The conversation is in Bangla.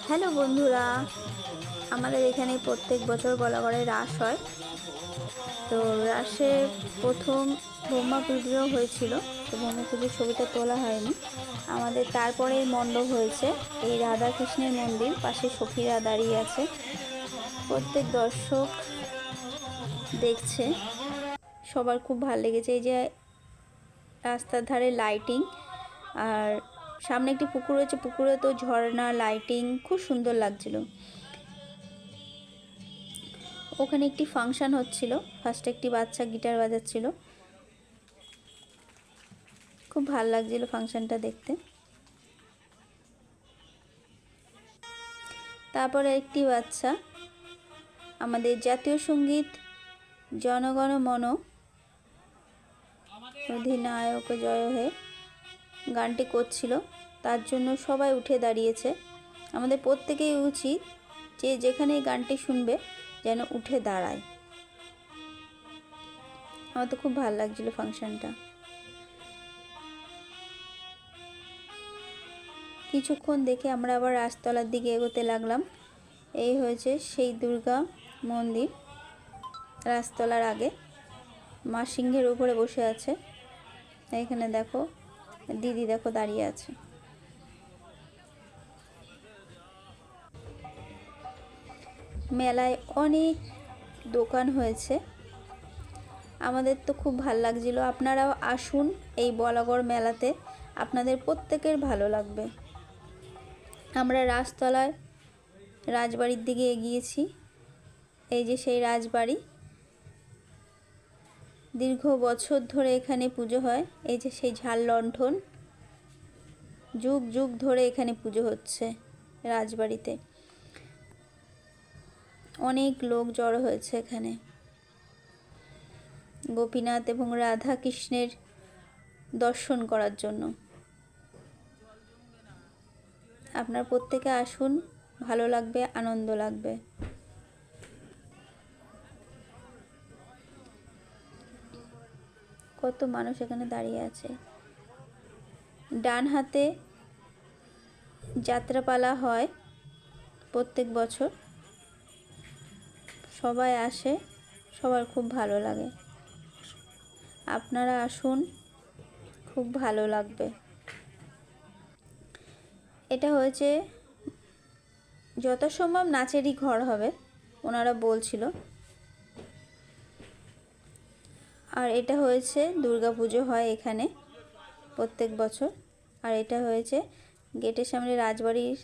হ্যালো বন্ধুরা, আমাদের এখানে প্রত্যেক বছর বলাগড়ে রাস হয়। তো রাসে প্রথম ব্রহ্মা পুজো হয়েছিল, তো ব্রহ্মা পুজোর ছবিটা তোলা হয়নি আমাদের। তারপরেই মণ্ডপ হয়েছে। এই রাধা কৃষ্ণের মন্দির, পাশে সখীরা দাঁড়িয়ে আছে, প্রত্যেক দর্শক দেখছে। সবার খুব ভালো লেগেছে। এই যে রাস্তার ধারে লাইটিং, আর সামনে একটি পুকুর রয়েছে, পুকুরে তো ঝর্ণা লাইটিং খুব সুন্দর লাগছিল। ওখানে একটি ফাংশন হচ্ছিল, ফার্স্টে একটি বাচ্চা গিটার বাজাচ্ছিল, খুব ভালো লাগছিল ফাংশনটা দেখতে। তারপরে একটি বাচ্চা আমাদের জাতীয় সঙ্গীত জনগণ মন অধিনায়ক জয় হে গানটি করছিল, তার জন্য সবাই উঠে দাঁড়িয়েছে। আমাদের প্রত্যেকেই উচিত যে যেখানে এই গানটি শুনবে যেন উঠে দাঁড়ায়। আমার তো খুব ভালো লাগছিল ফাংশনটা। কিছুক্ষণ দেখে আমরা আবার রাসতলার দিকে এগোতে লাগলাম। এই হয়েছে সেই দুর্গা মন্দির। রাসতলার আগে মা সিংহের উপরে বসে আছে। এখানে দেখো দিদি দেখো দাঁড়িয়ে আছে। মেলায় অনেক দোকান হয়েছে, আমাদের তো খুব ভালো লাগছিল। আপনারাও আসুন এই বলাগড় মেলাতে, আপনাদের প্রত্যেকের ভালো লাগবে। আমরা রাসতলায় রাজবাড়ির দিকে এগিয়েছি। এই যে সেই রাজবাড়ি, দীর্ঘ বছর ধরে এখানে পুজো হয়। এই যে সেই ঝাল লণ্ঠন, যুগ যুগ ধরে এখানে পুজো হচ্ছে রাজবাড়িতে। অনেক লোক জড়ো হয়েছে এখানে গোপীনাথ এবং রাধা কৃষ্ণের দর্শন করার জন্য। আপনার প্রত্যেকে আসুন, ভালো লাগবে, আনন্দ লাগবে। কত মানুষ এখানে দাঁড়িয়ে আছে। ডান হাতে যাত্রাপালা হয় প্রত্যেক বছর, সবাই আসে, সবার খুব ভালো লাগে। আপনারা আসুন, খুব ভালো লাগবে। এটা হয়েছে যথাসম্ভব নাচেরই ঘর হবে ওনারা বলছিল। আর এটা হয়েছে দুর্গা পুজো হয় এখানে প্রত্যেক বছর। আর এটা হয়েছে গেটের সামনে রাজবাড়ির